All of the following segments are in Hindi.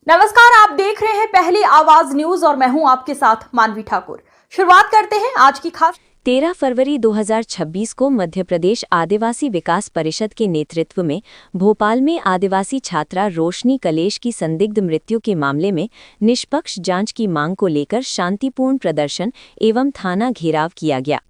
नमस्कार, आप देख रहे हैं पहली आवाज न्यूज और मैं हूं आपके साथ मानवी ठाकुर। शुरुआत करते हैं आज की खास। 13 फरवरी 2026 को मध्य प्रदेश आदिवासी विकास परिषद के नेतृत्व में भोपाल में आदिवासी छात्रा रोशनी कलेश की संदिग्ध मृत्यु के मामले में निष्पक्ष जांच की मांग को लेकर शांतिपूर्ण प्रदर्शन एवं थाना घेराव किया गया।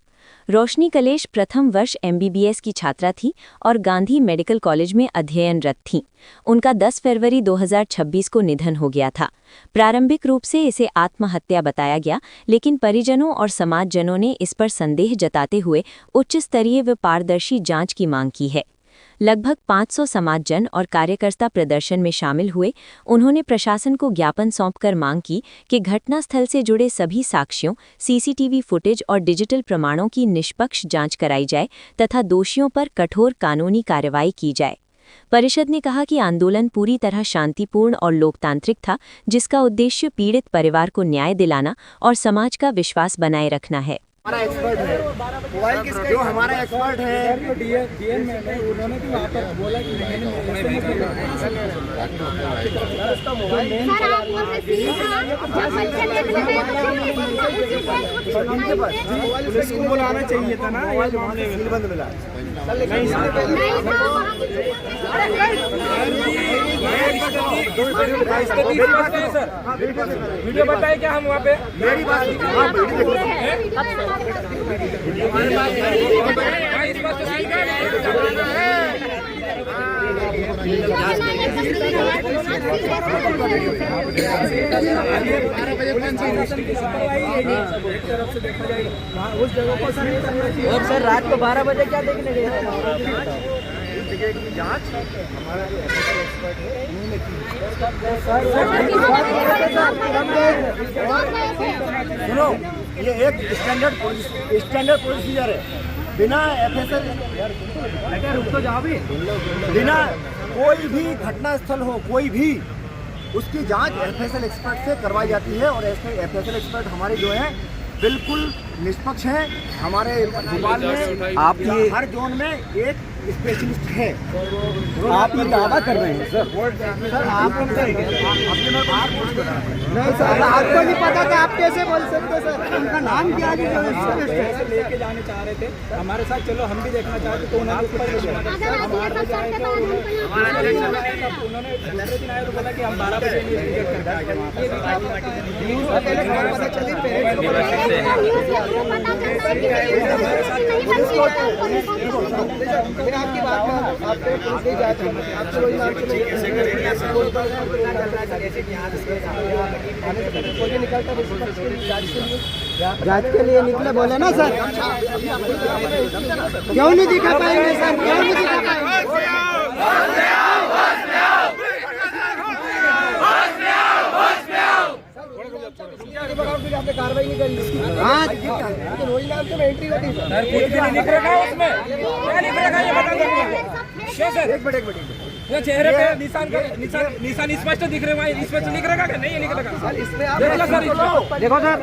रोशनी कलेश प्रथम वर्ष MBBS की छात्रा थी और गांधी मेडिकल कॉलेज में अध्ययनरत थीं। उनका 10 फरवरी 2026 को निधन हो गया था। प्रारंभिक रूप से इसे आत्महत्या बताया गया, लेकिन परिजनों और समाजजनों ने इस पर संदेह जताते हुए उच्च स्तरीय व पारदर्शी जांच की मांग की है। लगभग 500 समाजजन और कार्यकर्ता प्रदर्शन में शामिल हुए। उन्होंने प्रशासन को ज्ञापन सौंपकर मांग की कि घटनास्थल से जुड़े सभी साक्ष्यों, CCTV फुटेज और डिजिटल प्रमाणों की निष्पक्ष जांच कराई जाए तथा दोषियों पर कठोर कानूनी कार्रवाई की जाए। परिषद ने कहा कि आंदोलन पूरी तरह शांतिपूर्ण और लोकतांत्रिक था, जिसका उद्देश्य पीड़ित परिवार को न्याय दिलाना और समाज का विश्वास बनाए रखना है। हमारा एक्सपर्ट है मोबाइल किसका, जो हमारा एक्सपर्ट है डीएन में उन्होंने भी वहाँ पर बोला कि पुलिस को बुलाना चाहिए था ना, ये मामले में बंद मिला। वीडियो बताए क्या हम वहाँ पे? मेरी बात उस जगह को सर रात को 12 बजे क्या देखने गए? जांच हमारा एक्सपर्ट सुनो, ये एक स्टैंडर्ड प्रोसीजर है। बिना FSL रुक तो जाओ भी, बिना कोई भी घटनास्थल हो कोई भी, उसकी जांच FSL एक्सपर्ट से करवाई जाती है। और FSL एक्सपर्ट हमारे जो है बिल्कुल निष्पक्ष हैं। हमारे भोपाल में आप ये हर जोन में एक स्पेशलिस्ट है। आप ये दावा कर रहे हैं सर आप नहीं सर, आपको नहीं पता था, आप कैसे बोल सकते सर? उनका नाम क्या है? लेके जाने चाह रहे थे हमारे साथ, चलो हम भी देखना चाहते तो उन्होंने दूसरे दिन आए तो बोला कि हम 12 बजे आपकी बात में आप पुलिस जांच आपको वही नाम जांच के लिए निकले, बोले ना सर। क्यों नहीं दिखा पाएंगे सर? क्यों नहीं दिखा पाएंगे? आपने कार्रवाई नहीं करी। हाँ, रोज नाम से एंट्री होती है। लिख रखा है उसमें, क्या लिख रखा है ये बता दो सर। एक मिनट चेहरे पे निशान स्पष्ट दिख रहे हैं, स्पष्ट लिख रखा है नहीं लिख रखा? इसमें आप देखो सर,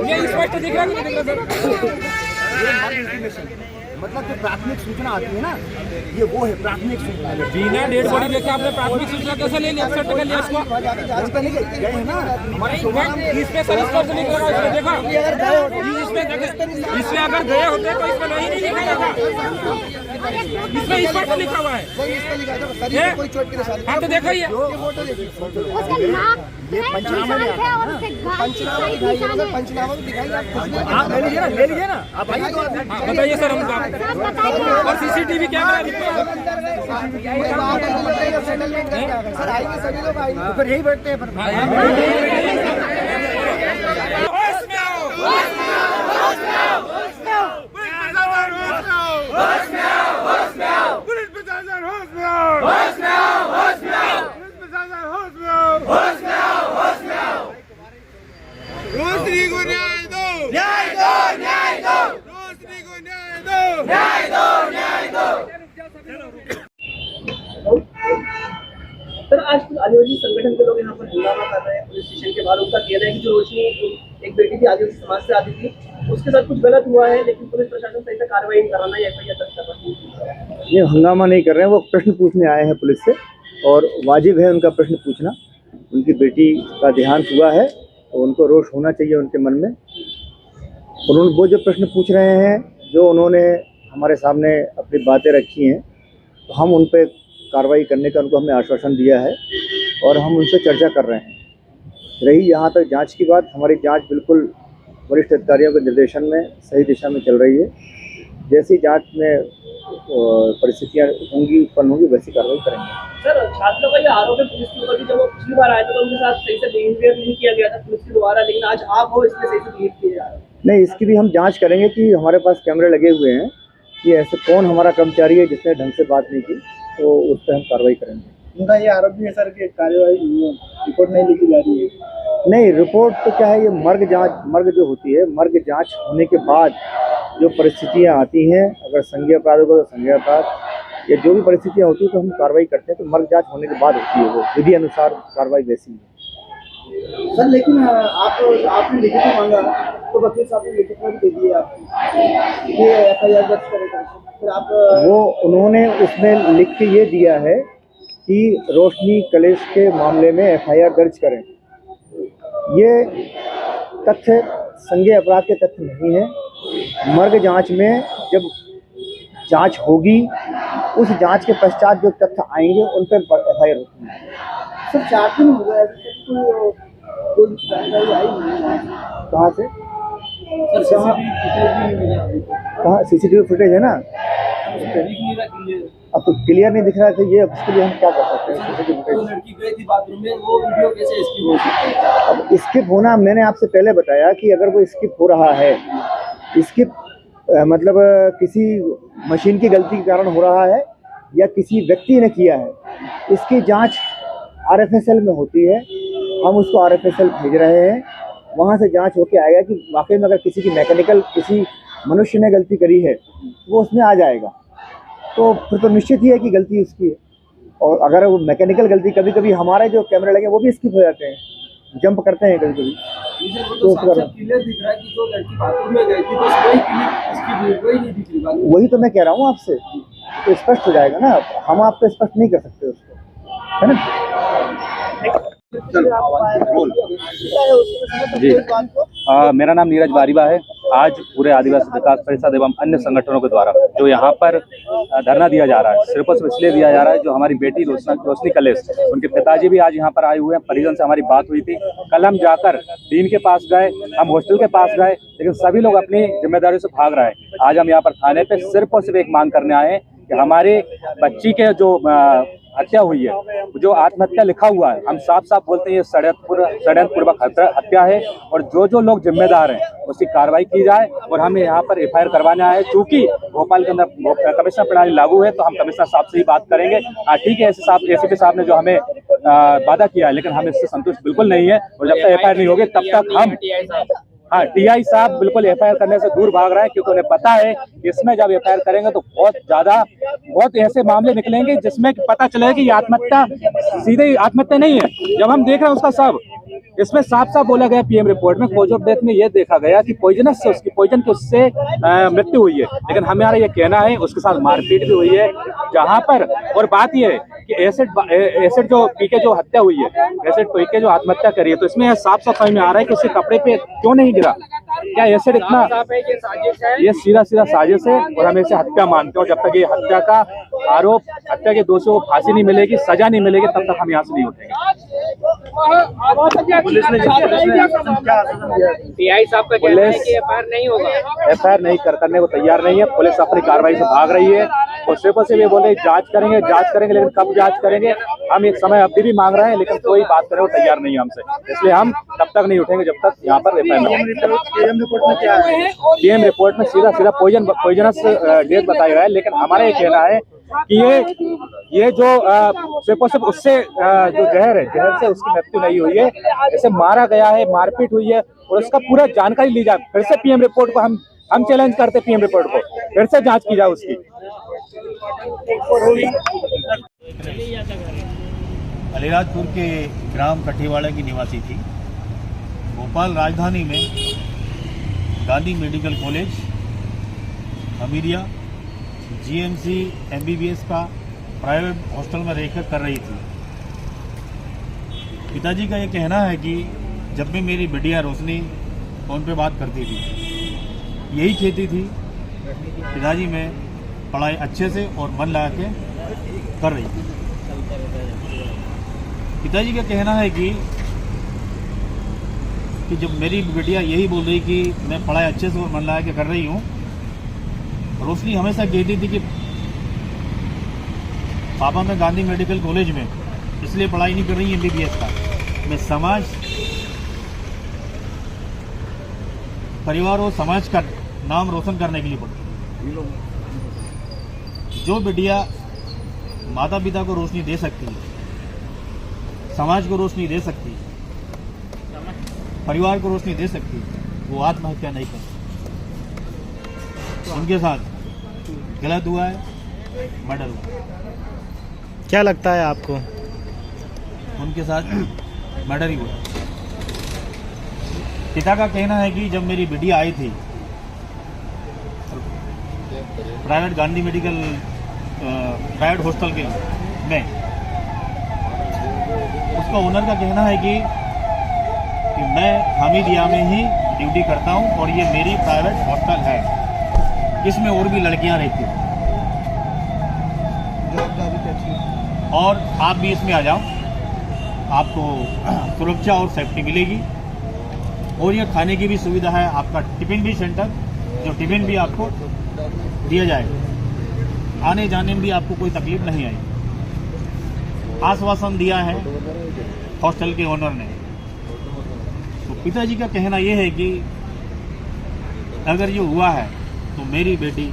ये स्पष्ट दिख रहा है, नहीं दिख रहा सर? मतलब जो प्राथमिक सूचना आती है ना, ये वो है प्राथमिक सूचना। बिना डेड बॉडी देखे आपने प्राथमिक सूचना कैसे ले लिया? एक्सेप्ट कर लिया इसको? जांच करने गए हैं ना हमारे इसमें सर स्पष्ट लिख रखा है, देखा? इसमें अगर गए होते तो इसमें नहीं लिखा जाता। इसमें स्पष्ट लिखा हुआ है। कोई चोट के निशान। हाँ तो देखो ये पंचनामा दिखाइए, ले लीजिए ना आप आइए। बताइए सर हमको, और CCTV कैमरा सर आएंगे, सभी लोग आएंगे, फिर यही बैठते हैं। रोशनी को न्याय दो, न्याय दो, न्याय दो, रोशनी को न्याय दो, न्याय दो, न्याय दो। सर आज कुछ आदिवासी संगठन के लोग यहाँ पर हंगामा कर रहे हैं पुलिस स्टेशन के बाहर। उनका कहना है कि जो रोशनी एक बेटी थी आदिवासी समाज से आती थी, उसके साथ कुछ गलत हुआ है, लेकिन पुलिस प्रशासन सही से कार्रवाई नहीं कर रहा है, FIR दर्ज कर रहा है। ये हंगामा नहीं कर रहे हैं, वो प्रश्न पूछने आए हैं पुलिस से। और वाजिब है उनका प्रश्न पूछना। उनकी बेटी का देहांत हुआ है तो उनको रोष होना चाहिए उनके मन में। उन्होंने वो जो प्रश्न पूछ रहे हैं, जो उन्होंने हमारे सामने अपनी बातें रखी हैं, तो हम उन पर कार्रवाई करने का उनको हमने आश्वासन दिया है और हम उनसे चर्चा कर रहे हैं। रही यहाँ तक जांच की बात, हमारी जांच बिल्कुल वरिष्ठ अधिकारियों के निर्देशन में सही दिशा में चल रही है। जैसी जांच में परिस्थितियाँ होंगी, उत्पन्न होंगी, वैसी कार्रवाई करेंगे। सर, छात्रों का ये आरोप है पुलिस के ऊपर कि जब वो पिछली बार आए थे तो उनके साथ सही से बिहेवियर नहीं किया गया था पुलिस के द्वारा, लेकिन आज आप हो इसलिए सही से बिहेव किया जा रहा है। नहीं, इसकी भी हम जांच करेंगे कि हमारे पास कैमरे लगे हुए हैं कि ऐसे कौन हमारा कर्मचारी है जिसने ढंग से बात नहीं की, तो उस पर हम कार्रवाई करेंगे। उनका ये आरोप भी है सर कि कार्यवाही रिपोर्ट नहीं लिखी जा रही है। नहीं, रिपोर्ट तो क्या है, ये मर्ग जो होती है, मर्ग जांच होने के बाद जो परिस्थितियां आती हैं, अगर संज्ञेय अपराध होगा तो संज्ञेय अपराध या जो भी परिस्थितियां होती है तो हम कार्रवाई करते हैं। तो मर्ग जांच होने के बाद होती है, वो विधि अनुसार कार्रवाई वैसी है। सर लेकिन आपने लिखित मांगा तो वकील साहब ने लिखित में दे दिए आपको ये एफआईआर दर्ज करेगा, फिर आप वो उन्होंने उसमें लिख के ये दिया है कि रोशनी कलेश के मामले में एफआईआर दर्ज करें। ये तथ्य संज्ञेय अपराध के तथ्य नहीं है। मर्ग जांच में जब जांच होगी, उस जांच के पश्चात जो तथ्य आएंगे उन पर एफआईआर होती है। सर 4 दिन हो गए अभी तक कोई जानकारी आई नहीं। कहाँ से? सर कहाँ सीसीटीवी फुटेज है ना? अब तो क्लियर नहीं दिख रहा था ये, उसके लिए हम क्या कर सकते हैं? सीसीटीवी फुटेज लड़की गई थी बाथरूम में, वो वीडियो कैसे स्किप हो सकता है? अब स्किप होना, मैंने आपसे पहले बताया कि अगर वो स्किप हो रहा है, स्किप मतलब किसी मशीन की गलती के कारण हो रहा है या किसी व्यक्ति ने किया है, इसकी जांच आरएफएसएल में होती है। हम उसको आरएफएसएल भेज रहे हैं, वहाँ से जांच होके आएगा कि वाकई में अगर किसी की मैकेनिकल किसी मनुष्य ने गलती करी है वो उसमें आ जाएगा। तो फिर तो निश्चित ही है कि गलती उसकी है। और अगर वो मैकेनिकल गलती, कभी कभी हमारे जो कैमरे लगे वो भी स्किप हो जाते हैं, जंप करते हैं कभी कभी। तो क्लियर दिख रहा है कि जो लड़की बाथरूम में गई थी बस वही क्लिप इसकी नहीं दिख रही। वही तो मैं कह रहा हूँ आपसे, तो स्पष्ट हो जाएगा ना। हम आप तो स्पष्ट नहीं कर सकते उसको, है ना? जी, मेरा नाम नीरज बारिबा है। आज पूरे आदिवासी विकास परिषद एवं अन्य संगठनों के द्वारा जो यहाँ पर धरना दिया जा रहा है, सिर्फ इसलिए दिया जा रहा है जो हमारी बेटी रोशनी कलेश, उनके पिताजी भी आज यहाँ पर आए हुए हैं। परिजन से हमारी बात हुई थी, कल हम जाकर डीन के पास गए, हम हॉस्टल के पास गए, लेकिन सभी लोग अपनी जिम्मेदारी से भाग रहे हैं। आज हम यहाँ पर थाने पे सिर्फ और सिर्फ एक मांग करने आए हैं कि हमारे बच्ची के जो हत्या हुई है, जो आत्महत्या लिखा हुआ है, हम साफ साफ बोलते हैं ये षड्यंत्रपूर्वक हत्या है और जो लोग जिम्मेदार हैं उसकी कार्रवाई की जाए। और हमें यहाँ पर एफआईआर करवाने आए, चूंकि भोपाल के अंदर कमिश्नर प्रणाली लागू है तो हम कमिश्नर साहब से ही बात करेंगे। हाँ ठीक है, एसीपी साहब ने जो हमें वादा किया है, लेकिन हम इससे संतुष्ट बिल्कुल नहीं है। और जब तक एफआईआर नहीं होगी तब तक हम टीआई साहब बिल्कुल एफआईआर करने से दूर भाग रहे हैं, क्योंकि उन्हें पता है कि इसमें जब एफआईआर करेंगे तो बहुत ऐसे मामले निकलेंगे जिसमें पता चलेगा कि ये आत्महत्या सीधे आत्महत्या नहीं है। जब हम देख रहे हैं उसका सब, इसमें साफ साफ बोला गया पीएम रिपोर्ट में, कॉज ऑफ डेथ में ये देखा गया कि पॉइजन की उससे मृत्यु हुई है, लेकिन हमारा ये कहना है उसके साथ मारपीट भी हुई है जहां पर। और बात ये है कि एसिड जो पी के जो हत्या हुई है, एसिड पी के जो आत्महत्या करी है, तो इसमें साफ साफ समझ में आ रहा है कि उसके कपड़े पे क्यों नहीं गिरा। क्या एसिड इतना, ये सीधा साजिश है और हम इसे हत्या मानते हैं। और जब तक ये हत्या का आरोप, हत्या के दोषियों को फांसी नहीं मिलेगी, सजा नहीं मिलेगी, तब तक हम यहाँ से नहीं उठेंगे। टीआई साहब का कहना है कि एफआईआर नहीं होगा, एफआईआर नहीं करने को तैयार नहीं है। पुलिस अपनी कार्रवाई से भाग रही है और सिर्फ ये बोल रही है जांच करेंगे, लेकिन कब जांच करेंगे? हम एक समय अवधि भी मांग रहे हैं, लेकिन कोई बात करने को तैयार नहीं है हमसे। इसलिए हम तब तक नहीं उठेंगे जब तक यहाँ पर पीएम रिपोर्ट में सीधा पॉइजनस डेथ बताया गया है। लेकिन हमारा ये कहना है कि ये जो सिर्फ उससे जो जहर से उसकी मृत्यु नहीं हुई है, इसे मारा गया है, मारपीट हुई है, और उसका पूरा जानकारी ली जाए। फिर से पीएम रिपोर्ट को हम चैलेंज करते, पीएम रिपोर्ट को फिर से जांच की जाए उसकी। अलीराजपुर के ग्राम कठीवाड़ा की निवासी थी। भोपाल राजधानी में गांधी मेडिकल कॉलेज, अमीरिया, जीएमसी, एमबीबीएस का प्राइवेट हॉस्टल में रहकर कर रही थी। पिताजी का ये कहना है कि जब भी मेरी बिटिया रोशनी फ़ोन पे बात करती थी, यही कहती थी पिताजी मैं पढ़ाई अच्छे से और मन लगा के कर रही थी। पिताजी का कहना है कि जब मेरी बिटिया यही बोल रही कि मैं पढ़ाई अच्छे से और मन लगा के कर रही हूँ, रोशनी हमेशा कहती थी कि पापा मैं गांधी मेडिकल कॉलेज में इसलिए पढ़ाई नहीं कर रही MBBS का, मैं समाज परिवार और समाज का नाम रोशन करने के लिए पढ़ती। जो बिटिया माता पिता को रोशनी दे सकती है, समाज को रोशनी दे सकती है, परिवार को रोशनी दे सकती है, वो आत्महत्या नहीं करती। उनके साथ गलत हुआ है, मर्डर हुआ। क्या लगता है आपको? उनके साथ मर्डर ही हुआ। पिता का कहना है कि जब मेरी बिटिया आई थी private Gandhi medical private hostel के में, उसका ओनर का कहना है कि मैं हमीदिया में ही ड्यूटी करता हूं और ये मेरी प्राइवेट हॉस्टल है, इसमें और भी लड़कियां रहती हैं और आप भी इसमें आ जाओ, आपको सुरक्षा और सेफ्टी मिलेगी और ये खाने की भी सुविधा है, आपका टिफिन भी सेंटर, जो टिफिन भी आपको दिया जाएगा, आने जाने में भी आपको कोई तकलीफ नहीं आएगी। आश्वासन दिया है हॉस्टल के ओनर ने। तो पिताजी का कहना यह है कि अगर ये हुआ है तो मेरी बेटी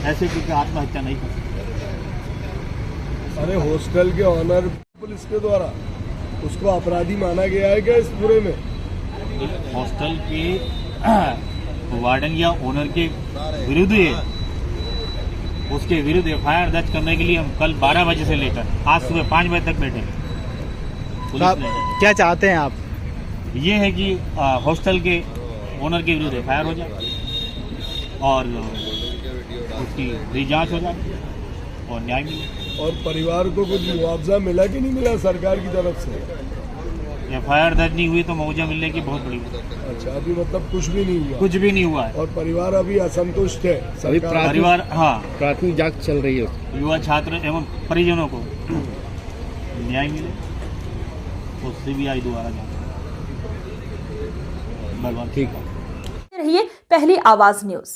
ऐसे की आत्महत्या नहीं कर सकती। अरे हॉस्टल के ऑनर पुलिस के द्वारा उसको अपराधी माना गया है क्या इस पूरे में? हॉस्टल के वार्डन या ओनर के विरुद्ध उसके विरुद्ध FIR दर्ज करने के लिए हम कल 12 बजे से लेकर आज सुबह 5 बजे तक बैठे। पुलिस ने क्या चाहते हैं आप? ये है कि हॉस्टल के ओनर के विरुद्ध FIR हो जाए और उसकी जांच हो जाए और न्याय मिले। और परिवार को कुछ मुआवजा मिला कि नहीं मिला सरकार की तरफ से? FIR दर्ज नहीं हुई तो मुआवजा मिलने की बहुत बड़ी बात। अच्छा, अभी मतलब कुछ भी नहीं हुआ? कुछ भी नहीं हुआ है और परिवार अभी असंतुष्ट है? परिवार हाँ, प्राथमिक जांच चल रही है। युवा छात्र एवं परिजनों को न्याय मिले तो CBI द्वारा जांच। ठीक है। रहिए पहली आवाज न्यूज।